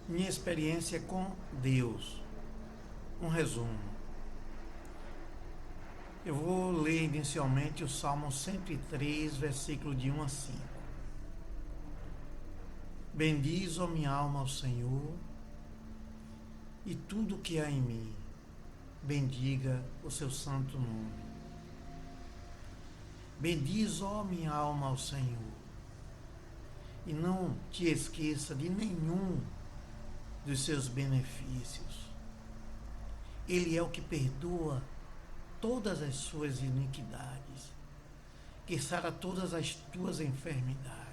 Minha experiência com Deus. Um resumo. Eu vou ler inicialmente o Salmo 103, versículo de 1 a 5. Bendiz, ó minha alma, ao Senhor, e tudo que há em mim, bendiga o seu santo nome. Bendiz, ó minha alma, ao Senhor, e não te esqueça de nenhum dos seus benefícios. Ele é o que perdoa todas as suas iniquidades, que sara todas as tuas enfermidades,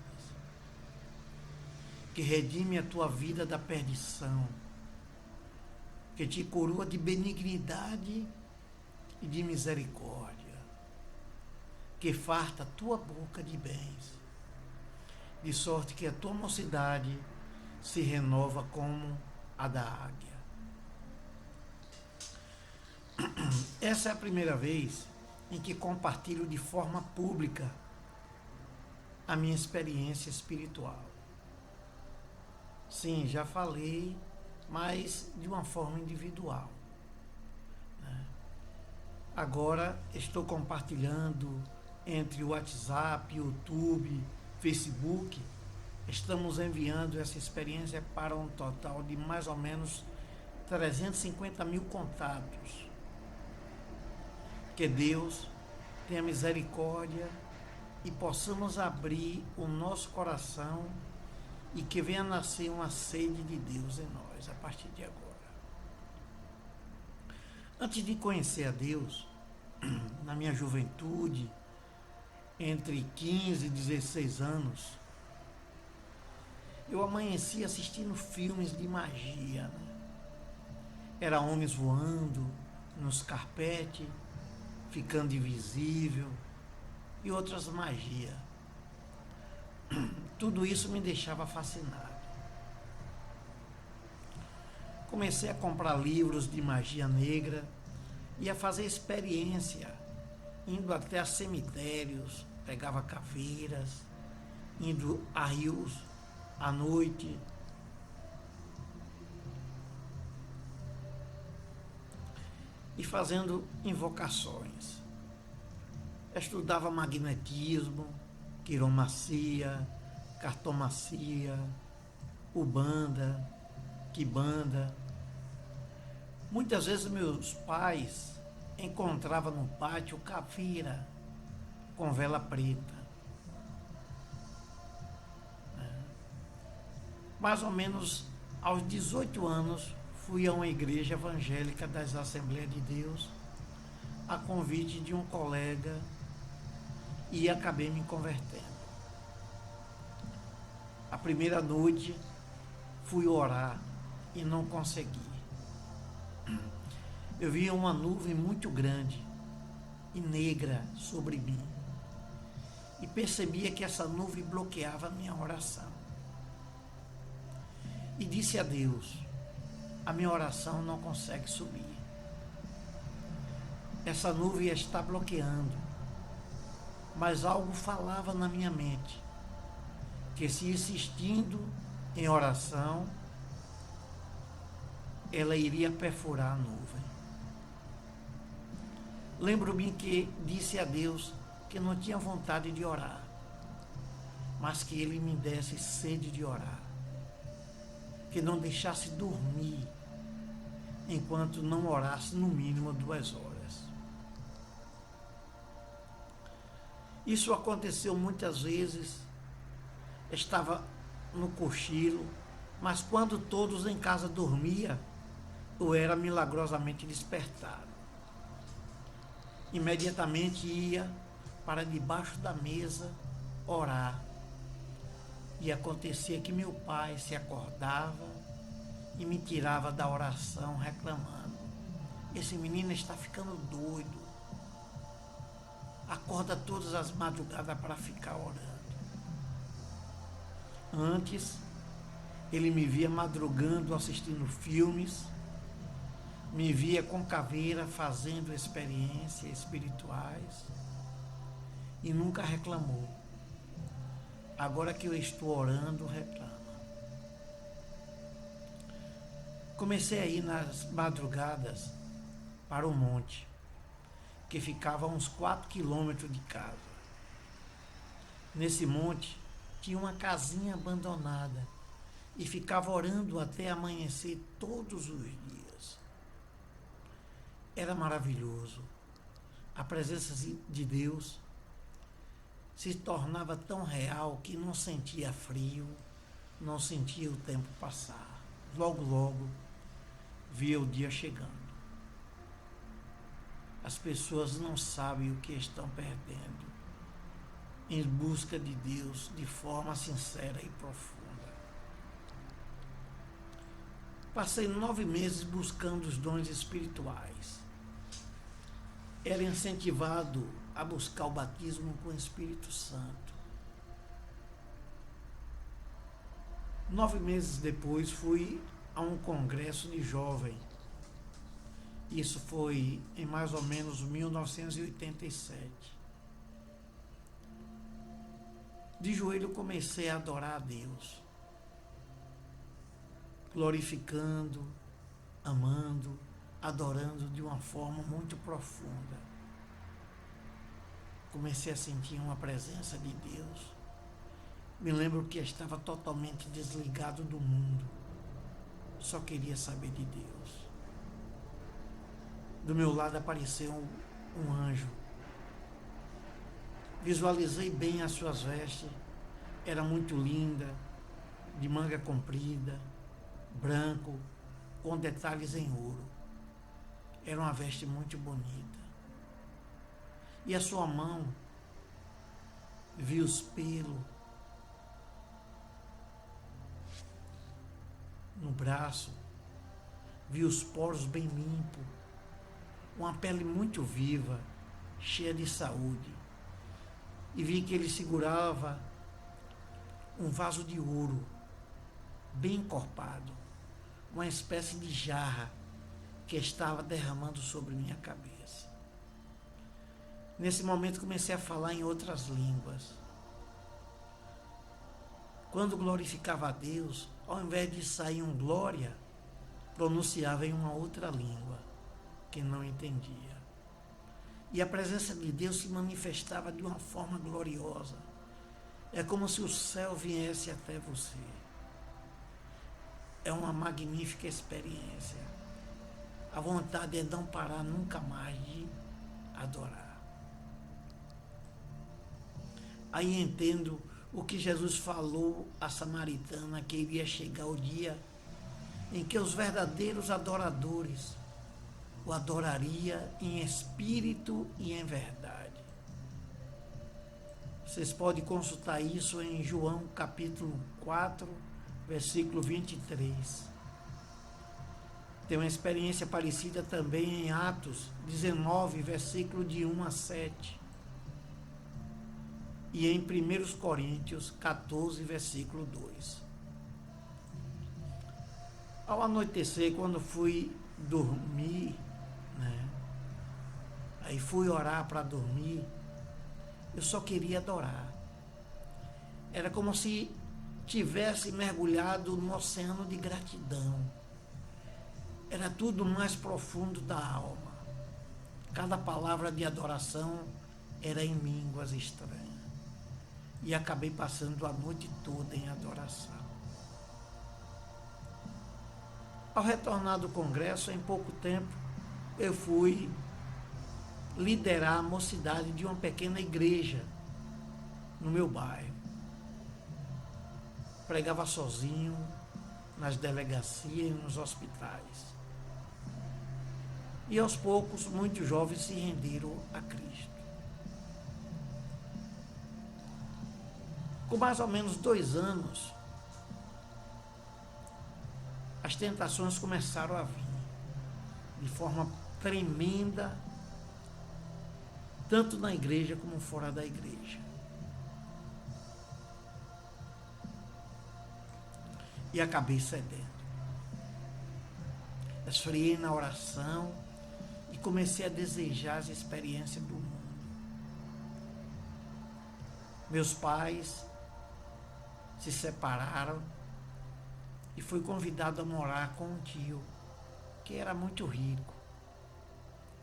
que redime a tua vida da perdição, que te coroa de benignidade e de misericórdia, que farta a tua boca de bens, de sorte que a tua mocidade se renova como a da águia. Essa é a primeira vez em que compartilho de forma pública a minha experiência espiritual. Sim, já falei, mas de uma forma individual. Agora estou compartilhando entre o WhatsApp, YouTube, Facebook. Estamos enviando essa experiência para um total de mais ou menos 350 mil contatos. Que Deus tenha misericórdia e possamos abrir o nosso coração e que venha nascer uma sede de Deus em nós a partir de agora. Antes de conhecer a Deus, na minha juventude, entre 15 e 16 anos, eu amanheci assistindo filmes de magia. Era homens voando nos carpetes, ficando invisível e outras magias. Tudo isso me deixava fascinado. Comecei a comprar livros de magia negra e a fazer experiência, indo até a cemitérios, pegava caveiras, indo a rios à noite. E fazendo invocações. Estudava magnetismo, quiromancia, cartomancia, ubanda, quibanda. Muitas vezes meus pais encontravam no pátio caveira com vela preta. Mais ou menos aos 18 anos, fui a uma igreja evangélica das Assembleias de Deus, a convite de um colega, e acabei me convertendo. A primeira noite fui orar e não consegui. Eu via uma nuvem muito grande e negra sobre mim e percebia que essa nuvem bloqueava a minha oração. E disse a Deus: a minha oração não consegue subir. Essa nuvem está bloqueando. Mas algo falava na minha mente, que se insistindo em oração, ela iria perfurar a nuvem. Lembro-me que disse a Deus que não tinha vontade de orar, mas que Ele me desse sede de orar, que não deixasse dormir enquanto não orasse no mínimo 2 horas. Isso aconteceu muitas vezes, estava no cochilo, mas quando todos em casa dormiam, eu era milagrosamente despertado. Imediatamente ia para debaixo da mesa orar. E acontecia que meu pai se acordava e me tirava da oração reclamando: esse menino está ficando doido. Acorda todas as madrugadas para ficar orando. Antes, ele me via madrugando assistindo filmes, me via com caveira fazendo experiências espirituais e nunca reclamou. Agora que eu estou orando, reclama. Comecei a ir nas madrugadas para o monte, que ficava a uns 4 quilômetros de casa. Nesse monte tinha uma casinha abandonada e ficava orando até amanhecer todos os dias. Era maravilhoso. A presença de Deus se tornava tão real que não sentia frio, não sentia o tempo passar. Logo, logo, via o dia chegando. As pessoas não sabem o que estão perdendo em busca de Deus de forma sincera e profunda. Passei 9 meses buscando os dons espirituais. Era incentivado a buscar o batismo com o Espírito Santo. 9 meses depois fui a um congresso de jovem. Isso foi em mais ou menos 1987. De joelho comecei a adorar a Deus, glorificando, amando, adorando de uma forma muito profunda. Comecei a sentir uma presença de Deus. Me lembro que estava totalmente desligado do mundo. Só queria saber de Deus. Do meu lado apareceu um anjo. Visualizei bem as suas vestes. Era muito linda, de manga comprida, branco, com detalhes em ouro. Era uma veste muito bonita. E a sua mão, vi os pelos no braço, vi os poros bem limpos, uma pele muito viva, cheia de saúde. E vi que ele segurava um vaso de ouro, bem encorpado, uma espécie de jarra que estava derramando sobre minha cabeça. Nesse momento comecei a falar em outras línguas. Quando glorificava a Deus, ao invés de sair um glória, pronunciava em uma outra língua que não entendia. E a presença de Deus se manifestava de uma forma gloriosa. É como se o céu viesse até você. É uma magnífica experiência. A vontade é não parar nunca mais de adorar. Aí entendo o que Jesus falou à samaritana, que iria chegar o dia em que os verdadeiros adoradores o adoraria em espírito e em verdade. Vocês podem consultar isso em João capítulo 4, versículo 23. Tem uma experiência parecida também em Atos 19, versículo de 1 a 7. E em 1 Coríntios 14, versículo 2. Ao anoitecer, quando fui dormir, aí fui orar para dormir, eu só queria adorar. Era como se tivesse mergulhado no oceano de gratidão. Era tudo mais profundo da alma. Cada palavra de adoração era em línguas estranhas. E acabei passando a noite toda em adoração. Ao retornar do congresso, em pouco tempo, eu fui liderar a mocidade de uma pequena igreja no meu bairro. Pregava sozinho nas delegacias e nos hospitais. E aos poucos, muitos jovens se renderam a Cristo. Com mais ou menos 2 anos, as tentações começaram a vir de forma tremenda, tanto na igreja como fora da igreja. E acabei cedendo. Esfriei na oração e comecei a desejar as experiências do mundo. Meus pais se separaram e fui convidado a morar com um tio que era muito rico.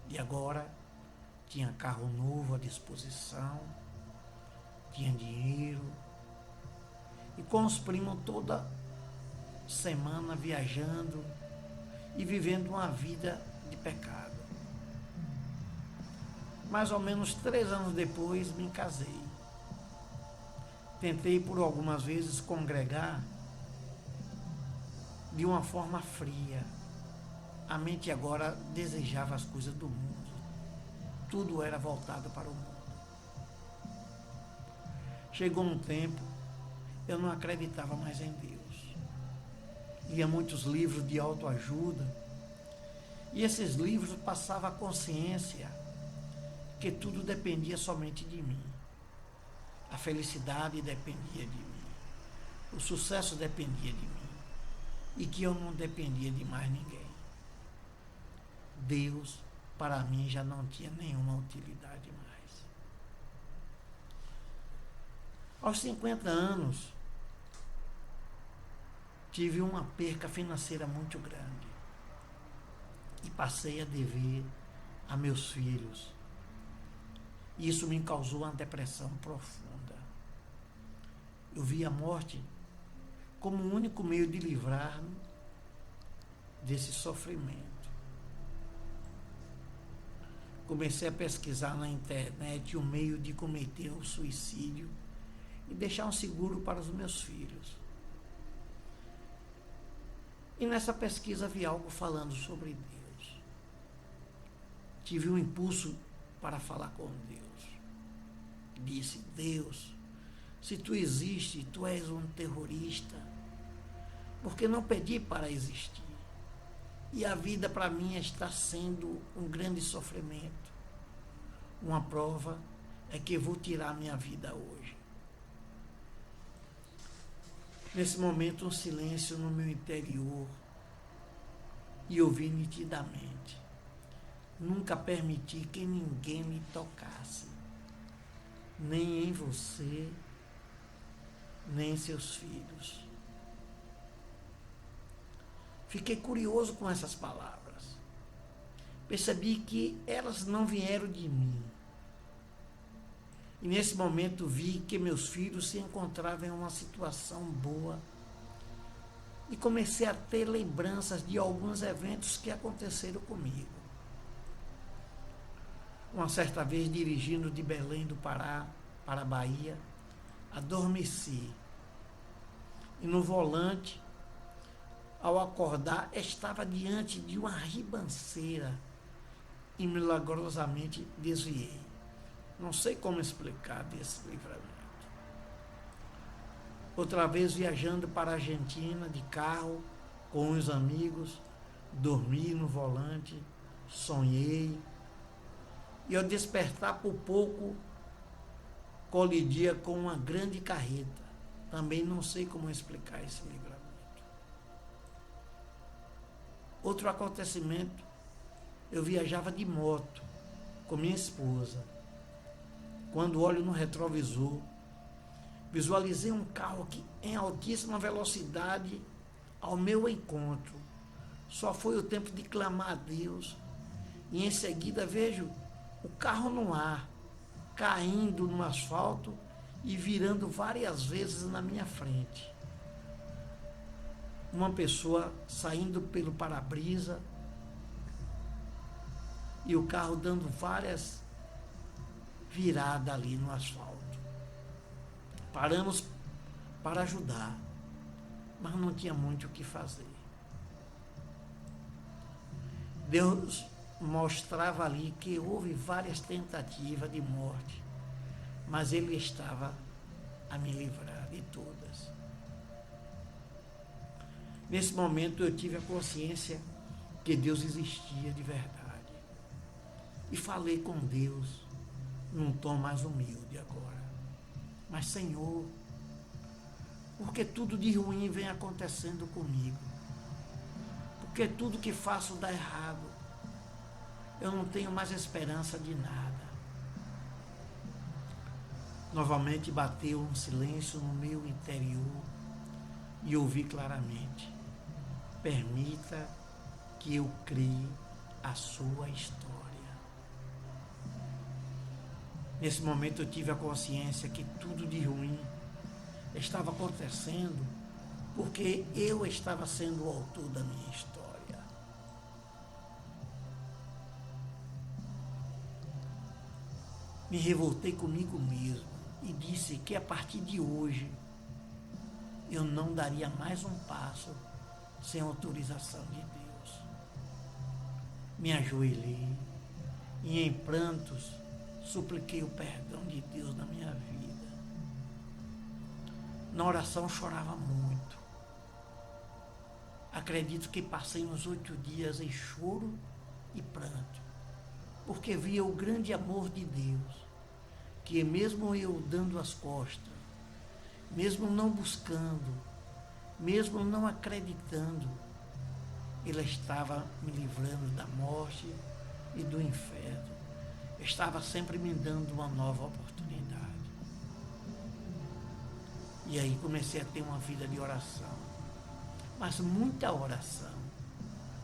E agora tinha carro novo à disposição, tinha dinheiro. E com os primos toda semana viajando e vivendo uma vida de pecado. Mais ou menos 3 anos depois me casei. Tentei por algumas vezes congregar de uma forma fria. A mente agora desejava as coisas do mundo. Tudo era voltado para o mundo. Chegou um tempo, eu não acreditava mais em Deus. Lia muitos livros de autoajuda e esses livros passavam a consciência que tudo dependia somente de mim. A felicidade dependia de mim. O sucesso dependia de mim. E que eu não dependia de mais ninguém. Deus, para mim, já não tinha nenhuma utilidade mais. Aos 50 anos, tive uma perca financeira muito grande. E passei a dever a meus filhos. Isso me causou uma depressão profunda. Eu vi a morte como o único meio de livrar-me desse sofrimento. Comecei a pesquisar na internet o meio de cometer o suicídio e deixar um seguro para os meus filhos. E nessa pesquisa vi algo falando sobre Deus. Tive um impulso para falar com Deus. Disse: Deus, se tu existe, tu és um terrorista, porque não pedi para existir. E a vida para mim está sendo um grande sofrimento. Uma prova é que eu vou tirar minha vida hoje. Nesse momento, um silêncio no meu interior e ouvi nitidamente. Nunca permiti que ninguém me tocasse, nem em você, nem em seus filhos. Fiquei curioso com essas palavras. Percebi que elas não vieram de mim. E nesse momento vi que meus filhos se encontravam em uma situação boa. E comecei a ter lembranças de alguns eventos que aconteceram comigo. Uma certa vez, dirigindo de Belém do Pará para a Bahia, adormeci. E no volante, ao acordar, estava diante de uma ribanceira e milagrosamente desviei. Não sei como explicar desse livramento. Outra vez, viajando para a Argentina de carro com os amigos, dormi no volante, sonhei. E ao despertar por pouco, colidia com uma grande carreta. Também não sei como explicar esse livramento. Outro acontecimento, eu viajava de moto com minha esposa. Quando olho no retrovisor, visualizei um carro que, em altíssima velocidade, ao meu encontro. Só foi o tempo de clamar a Deus. E em seguida vejo o carro no ar, caindo no asfalto e virando várias vezes na minha frente. Uma pessoa saindo pelo para-brisa e o carro dando várias viradas ali no asfalto. Paramos para ajudar, mas não tinha muito o que fazer. Deus mostrava ali que houve várias tentativas de morte, mas Ele estava a me livrar de todas. Nesse momento eu tive a consciência que Deus existia de verdade. E falei com Deus num tom mais humilde agora. Mas, Senhor, por que tudo de ruim vem acontecendo comigo? Porque tudo que faço dá errado. Eu não tenho mais esperança de nada. Novamente bateu um silêncio no meu interior e ouvi claramente: permita que eu crie a sua história. Nesse momento eu tive a consciência que tudo de ruim estava acontecendo porque eu estava sendo o autor da minha história. Me revoltei comigo mesmo e disse que a partir de hoje eu não daria mais um passo sem autorização de Deus. Me ajoelhei e em prantos supliquei o perdão de Deus na minha vida. Na oração chorava muito. Acredito que passei uns 8 dias em choro e pranto, porque via o grande amor de Deus, que mesmo eu dando as costas, mesmo não buscando, mesmo não acreditando, Ele estava me livrando da morte e do inferno. Estava sempre me dando uma nova oportunidade. E aí comecei a ter uma vida de oração, mas muita oração.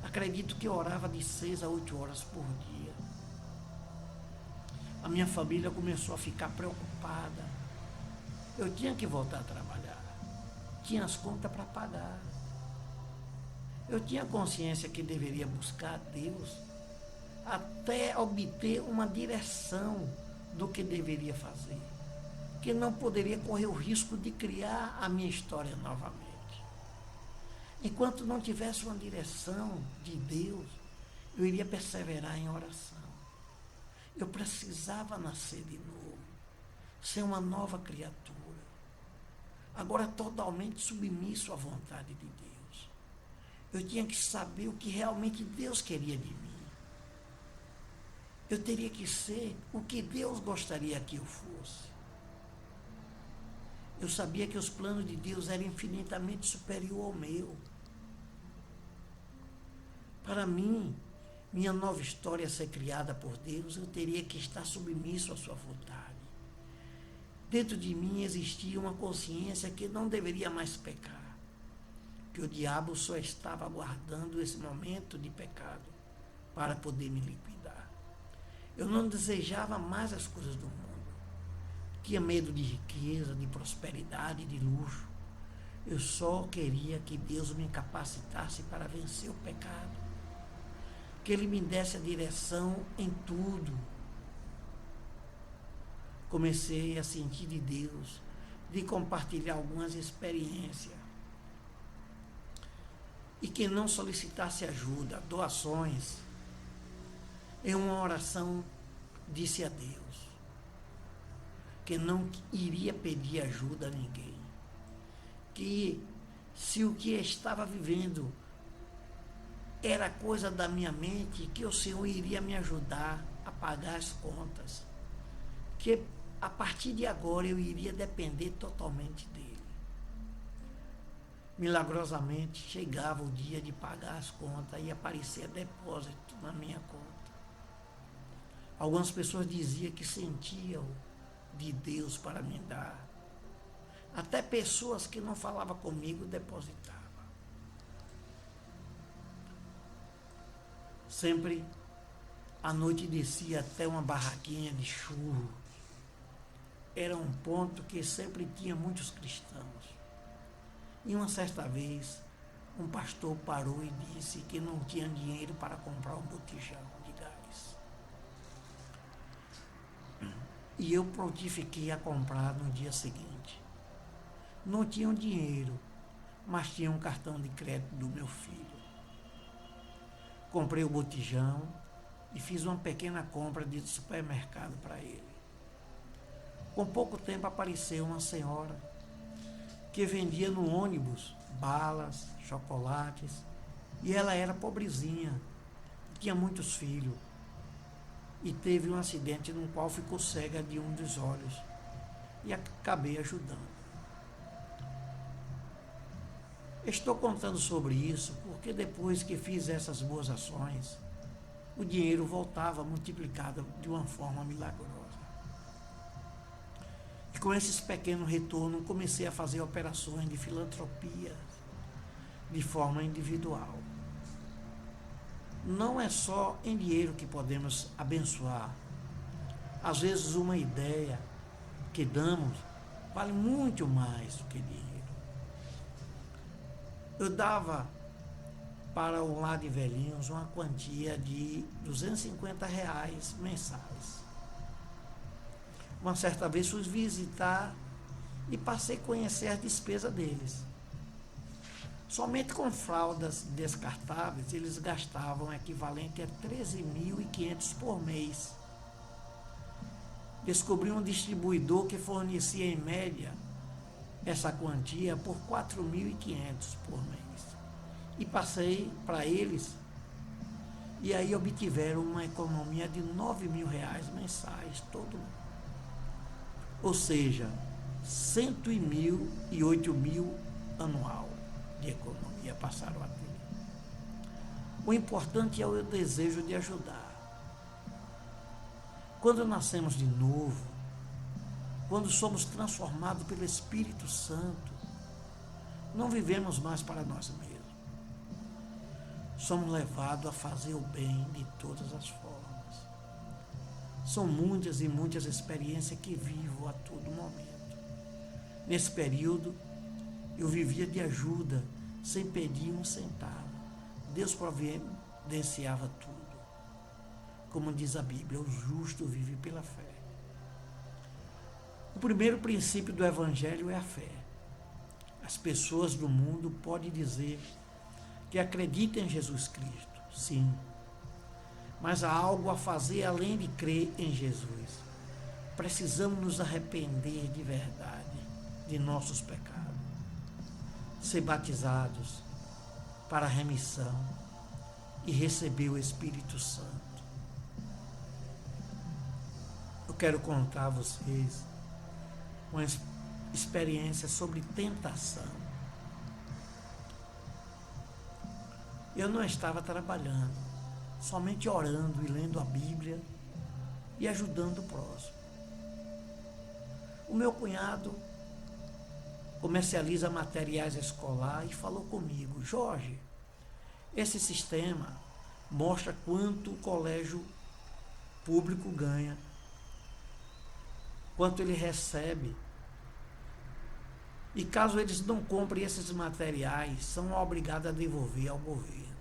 Acredito que eu orava de 6 a 8 horas por dia. A minha família começou a ficar preocupada. Eu tinha que voltar a trabalhar. Tinha as contas para pagar. Eu tinha consciência que deveria buscar a Deus até obter uma direção do que deveria fazer. Que não poderia correr o risco de criar a minha história novamente. Enquanto não tivesse uma direção de Deus, eu iria perseverar em oração. Eu precisava nascer de novo, ser uma nova criatura, agora totalmente submisso à vontade de Deus. Eu tinha que saber o que realmente Deus queria de mim. Eu teria que ser o que Deus gostaria que eu fosse. Eu sabia que os planos de Deus eram infinitamente superiores ao meu. Para mim, minha nova história ser criada por Deus, eu teria que estar submisso à sua vontade. Dentro de mim existia uma consciência que não deveria mais pecar, que o diabo só estava aguardando esse momento de pecado para poder me liquidar. Eu não desejava mais as coisas do mundo. Tinha medo de riqueza, de prosperidade, de luxo. Eu só queria que Deus me capacitasse para vencer o pecado. Que Ele me desse a direção em tudo. Comecei a sentir de Deus, de compartilhar algumas experiências. E que não solicitasse ajuda, doações. Em uma oração, disse a Deus que não iria pedir ajuda a ninguém. Que se o que estava vivendo era coisa da minha mente, que o Senhor iria me ajudar a pagar as contas. Que a partir de agora eu iria depender totalmente dele. Milagrosamente chegava o dia de pagar as contas e aparecia depósito na minha conta. Algumas pessoas diziam que sentiam de Deus para me dar. Até pessoas que não falavam comigo depositavam. Sempre à noite descia até uma barraquinha de churro. Era um ponto que sempre tinha muitos cristãos. E uma certa vez, um pastor parou e disse que não tinha dinheiro para comprar um botijão de gás. E eu prontifiquei a comprar no dia seguinte. Não tinha dinheiro, mas tinha um cartão de crédito do meu filho. Comprei o botijão e fiz uma pequena compra de supermercado para ele. Com pouco tempo apareceu uma senhora que vendia no ônibus balas, chocolates, e ela era pobrezinha, tinha muitos filhos, e teve um acidente no qual ficou cega de um dos olhos, e acabei ajudando. Estou contando sobre isso porque depois que fiz essas boas ações, o dinheiro voltava multiplicado de uma forma milagrosa. E com esses pequenos retornos, comecei a fazer operações de filantropia, de forma individual. Não é só em dinheiro que podemos abençoar. Às vezes uma ideia que damos vale muito mais do que dinheiro. Eu dava para o lar de velhinhos uma quantia de R$ 250 mensais. Uma certa vez fui visitar e passei a conhecer as despesas deles. Somente com fraldas descartáveis, eles gastavam equivalente a 13.500 por mês. Descobri um distribuidor que fornecia, em média, essa quantia por 4.500 por mês. E passei para eles, e aí obtiveram uma economia de R$ 9.000 mensais, todo mundo. Ou seja, 100.000 e 8.000 anual de economia passaram a ter. O importante é o desejo de ajudar. Quando nascemos de novo, quando somos transformados pelo Espírito Santo, não vivemos mais para nós mesmos. Somos levados a fazer o bem de todas as formas. São muitas e muitas experiências que vivo a todo momento. Nesse período, eu vivia de ajuda, sem pedir um centavo. Deus providenciava tudo. Como diz a Bíblia, o justo vive pela fé. O primeiro princípio do Evangelho é a fé. As pessoas do mundo podem dizer que acreditam em Jesus Cristo, sim. Mas há algo a fazer além de crer em Jesus. Precisamos nos arrepender de verdade de nossos pecados. Ser batizados para a remissão e receber o Espírito Santo. Eu quero contar a vocês uma experiência sobre tentação. Eu não estava trabalhando, somente orando e lendo a Bíblia e ajudando o próximo. O meu cunhado comercializa materiais escolares e falou comigo: Jorge, esse sistema mostra quanto o colégio público ganha, quanto ele recebe. E caso eles não comprem esses materiais, são obrigados a devolver ao governo.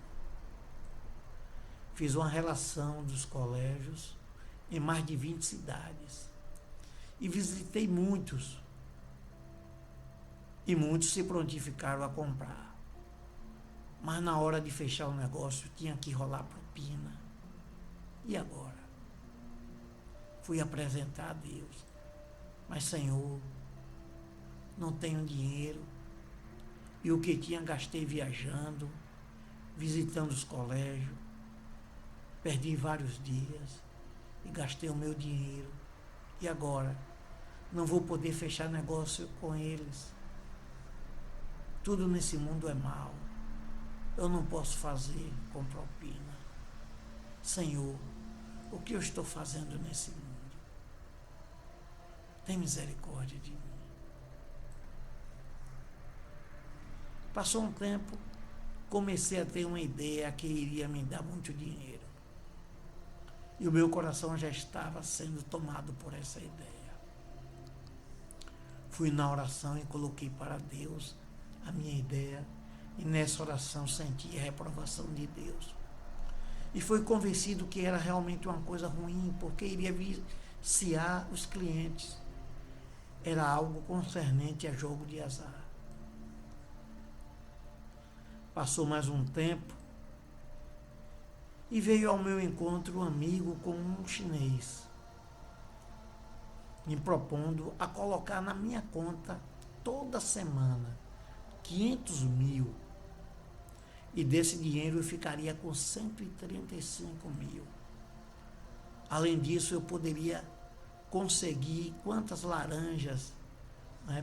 Fiz uma relação dos colégios em mais de 20 cidades. E visitei muitos. E muitos se prontificaram a comprar. Mas na hora de fechar o negócio, tinha que rolar propina. E agora? Fui apresentar a Deus. Mas, Senhor, não tenho dinheiro. E o que tinha, gastei viajando, visitando os colégios. Perdi vários dias e gastei o meu dinheiro. E agora? Não vou poder fechar negócio com eles. Tudo nesse mundo é mal. Eu não posso fazer com propina. Senhor, o que eu estou fazendo nesse mundo? Tem misericórdia de mim. Passou um tempo, comecei a ter uma ideia que iria me dar muito dinheiro. E o meu coração já estava sendo tomado por essa ideia. Fui na oração e coloquei para Deus a minha ideia. E nessa oração senti a reprovação de Deus. E fui convencido que era realmente uma coisa ruim, porque iria viciar os clientes. Era algo concernente a jogo de azar. Passou mais um tempo e veio ao meu encontro um amigo com um chinês, me propondo a colocar na minha conta toda semana 500 mil, e desse dinheiro eu ficaria com 135 mil. Além disso, eu poderia conseguir quantas laranjas,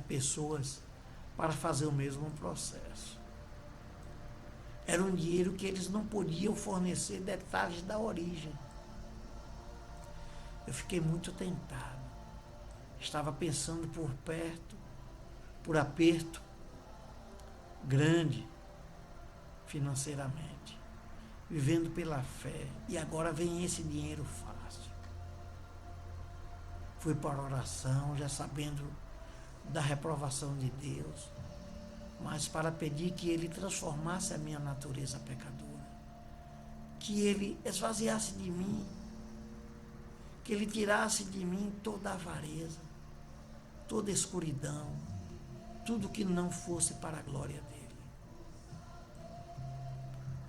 pessoas, para fazer o mesmo processo. Era um dinheiro que eles não podiam fornecer detalhes da origem. Eu fiquei muito tentado. Estava pensando por aperto grande, financeiramente, vivendo pela fé, e agora vem esse dinheiro fácil. Fui para a oração, já sabendo da reprovação de Deus, mas para pedir que Ele transformasse a minha natureza pecadora, que Ele esvaziasse de mim, que Ele tirasse de mim toda a avareza, toda a escuridão, tudo que não fosse para a glória dEle.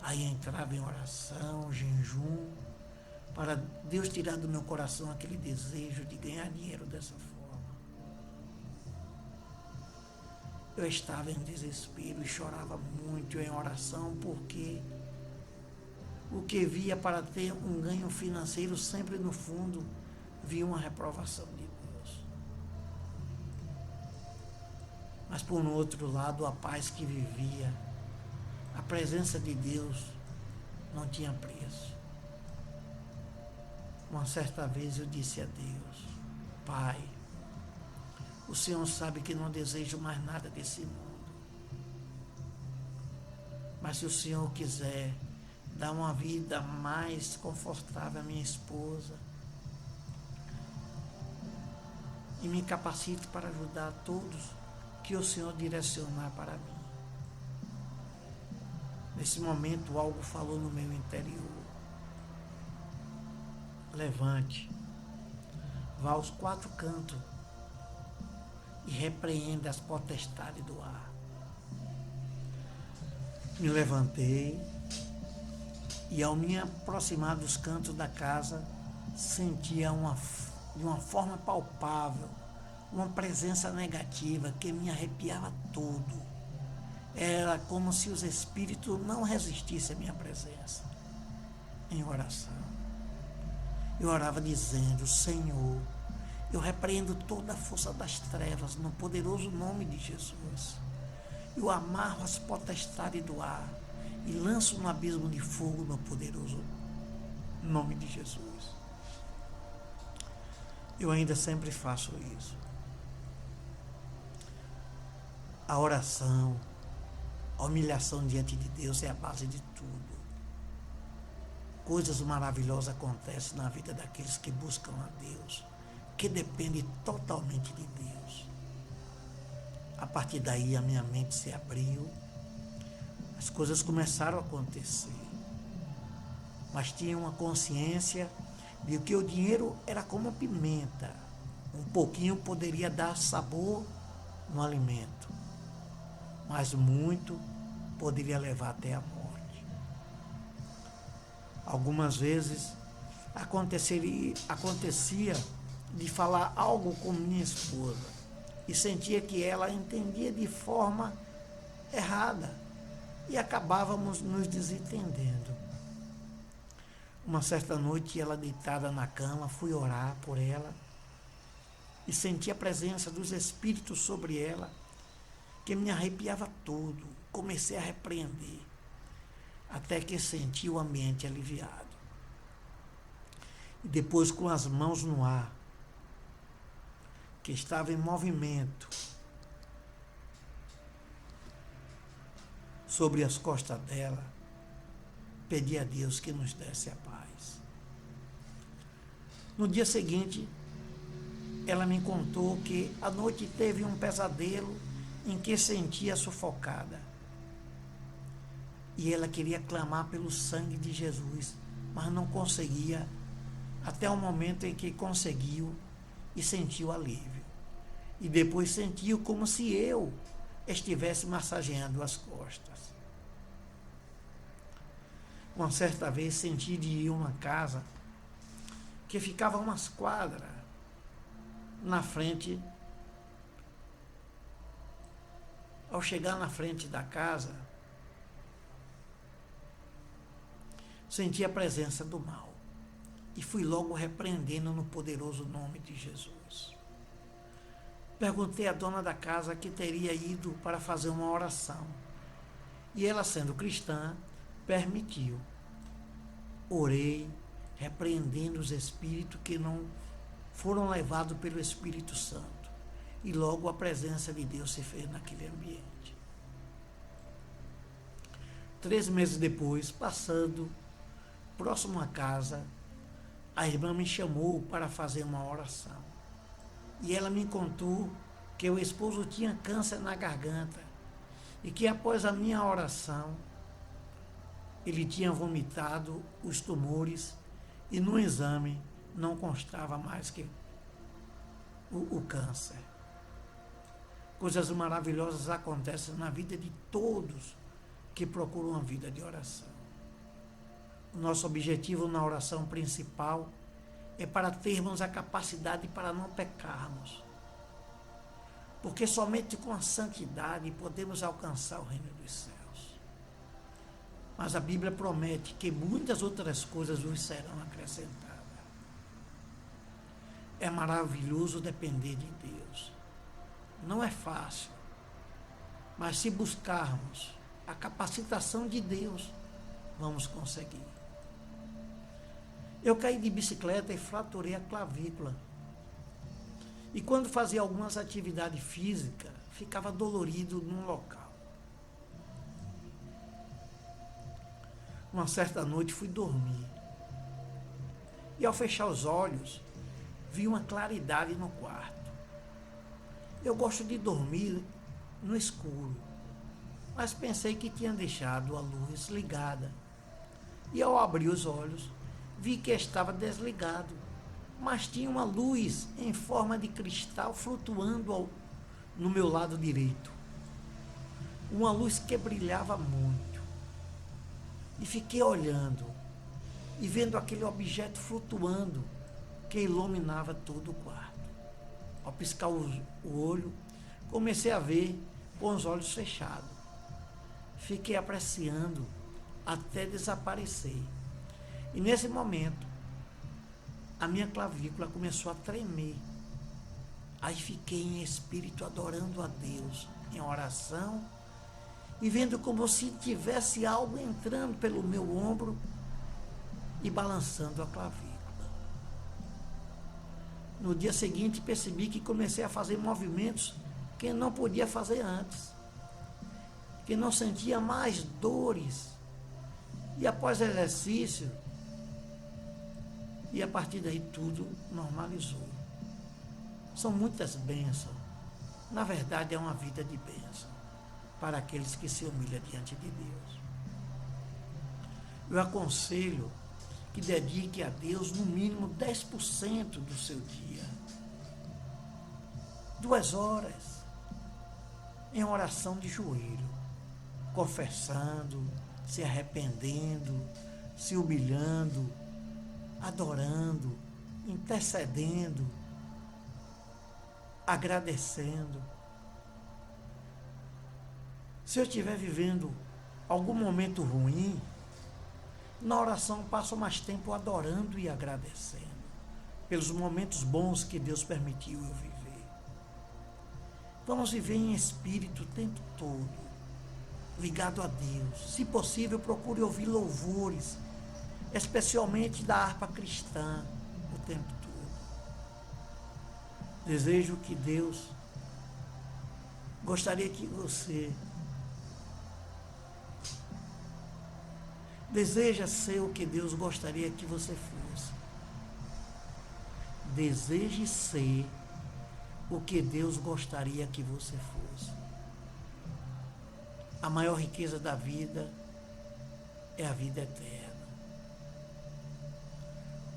Aí entrava em oração, jejum, para Deus tirar do meu coração aquele desejo de ganhar dinheiro dessa forma. Eu estava em desespero e chorava muito em oração, porque o que via para ter um ganho financeiro, sempre no fundo, via uma reprovação de Deus. Mas por um outro lado, a paz que vivia, a presença de Deus não tinha preço. Uma certa vez eu disse a Deus: Pai, o Senhor sabe que não desejo mais nada desse mundo. Mas se o Senhor quiser dar uma vida mais confortável à minha esposa e me capacite para ajudar todos que o Senhor direcionar para mim. Nesse momento, algo falou no meu interior. Levante, vá aos 4 cantos e repreenda as potestades do ar. Me levantei e, ao me aproximar dos cantos da casa, sentia de uma forma palpável uma presença negativa que me arrepiava todo. Era como se os espíritos não resistissem à minha presença. Em oração, eu orava dizendo: Senhor, eu repreendo toda a força das trevas no poderoso nome de Jesus. Eu amarro as potestades do ar e lanço no abismo de fogo no poderoso nome de Jesus. Eu ainda sempre faço isso. A oração, a humilhação diante de Deus é a base de tudo. Coisas maravilhosas acontecem na vida daqueles que buscam a Deus, que dependem totalmente de Deus. A partir daí a minha mente se abriu, as coisas começaram a acontecer, mas tinha uma consciência de que o dinheiro era como a pimenta, um pouquinho poderia dar sabor no alimento, mas muito poderia levar até a morte. Algumas vezes acontecia de falar algo com minha esposa e sentia que ela entendia de forma errada e acabávamos nos desentendendo. Uma certa noite, ela deitada na cama, fui orar por ela e senti a presença dos espíritos sobre ela, que me arrepiava todo. Comecei a repreender, até que senti o ambiente aliviado. E depois, com as mãos no ar, que estava em movimento, sobre as costas dela, pedi a Deus que nos desse a paz. No dia seguinte, ela me contou que à noite teve um pesadelo em que sentia sufocada. E ela queria clamar pelo sangue de Jesus, mas não conseguia, até o momento em que conseguiu e sentiu alívio. E depois sentiu como se eu estivesse massageando as costas. Uma certa vez senti de ir a uma casa que ficava a umas quadras na frente. Ao chegar na frente da casa, senti a presença do mal e fui logo repreendendo no poderoso nome de Jesus. Perguntei à dona da casa que teria ido para fazer uma oração e ela, sendo cristã, permitiu. Orei, repreendendo os espíritos que não foram levados pelo Espírito Santo, e logo a presença de Deus se fez naquele ambiente. 3 meses depois, passando próximo à casa, a irmã me chamou para fazer uma oração. E ela me contou que o esposo tinha câncer na garganta e que após a minha oração, ele tinha vomitado os tumores e no exame não constava mais que o câncer. Coisas maravilhosas acontecem na vida de todos que procuram uma vida de oração. O nosso objetivo na oração principal é para termos a capacidade para não pecarmos. Porque somente com a santidade podemos alcançar o reino dos céus. Mas a Bíblia promete que muitas outras coisas nos serão acrescentadas. É maravilhoso depender de Deus. Não é fácil, mas se buscarmos a capacitação de Deus, vamos conseguir. Eu caí de bicicleta e fraturei a clavícula. E quando fazia algumas atividades físicas, ficava dolorido num local. Uma certa noite fui dormir. E ao fechar os olhos, vi uma claridade no quarto. Eu gosto de dormir no escuro, mas pensei que tinha deixado a luz ligada. E ao abrir os olhos, vi que estava desligado, mas tinha uma luz em forma de cristal flutuando no meu lado direito. Uma luz que brilhava muito. E fiquei olhando e vendo aquele objeto flutuando que iluminava todo o quarto. Ao piscar o olho, comecei a ver com os olhos fechados. Fiquei apreciando até desaparecer. E nesse momento, a minha clavícula começou a tremer. Aí fiquei em espírito adorando a Deus, em oração, e vendo como se tivesse algo entrando pelo meu ombro e balançando a clavícula. No dia seguinte, percebi que comecei a fazer movimentos que não podia fazer antes, que não sentia mais dores. E após o exercício, e a partir daí tudo normalizou. São muitas bênçãos. Na verdade, é uma vida de bênção para aqueles que se humilham diante de Deus. Eu aconselho que dedique a Deus no mínimo 10% do seu dia. 2 horas em oração de joelho, confessando, se arrependendo, se humilhando, adorando, intercedendo, agradecendo. Se eu estiver vivendo algum momento ruim, na oração passo mais tempo adorando e agradecendo pelos momentos bons que Deus permitiu eu viver. Vamos viver em espírito o tempo todo, ligado a Deus. Se possível, procure ouvir louvores, especialmente da harpa cristã, o tempo todo. Desejo que Deus gostaria que você deseja ser o que Deus gostaria que você fosse. Deseje ser o que Deus gostaria que você fosse. A maior riqueza da vida é a vida eterna.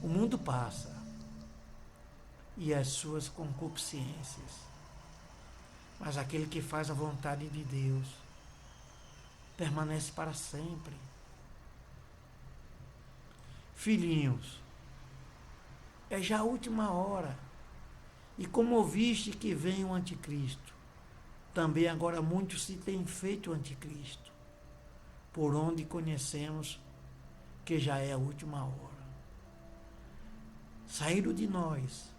O mundo passa e as suas concupiscências, mas aquele que faz a vontade de Deus permanece para sempre. Filhinhos, é já a última hora, e como ouviste que vem o anticristo, também agora muitos se têm feito o anticristo, por onde conhecemos que já é a última hora. Saíram de nós,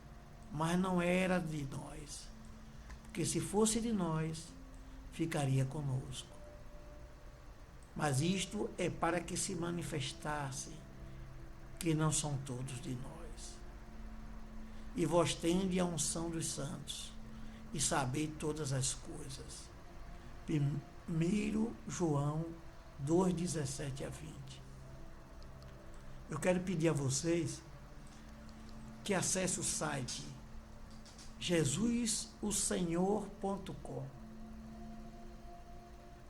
mas não era de nós, porque se fosse de nós, ficaria conosco. Mas isto é para que se manifestasse que não são todos de nós. E vós tende a unção dos santos, e sabei todas as coisas. 1 João 2:17 a 20. Eu quero pedir a vocês que acesse o site jesusosenhor.com.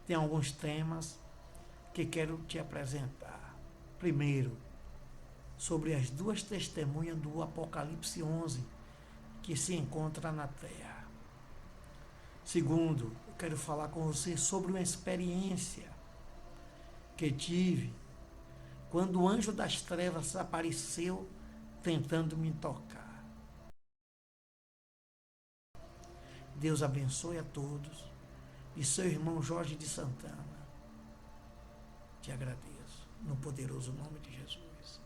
Tem alguns temas que quero te apresentar. Primeiro, sobre as duas testemunhas do Apocalipse 11 que se encontra na terra. Segundo, eu quero falar com você sobre uma experiência que tive quando o anjo das trevas apareceu tentando me tocar. Deus abençoe a todos. E seu irmão Jorge de Santana. Te agradeço, no poderoso nome de Jesus.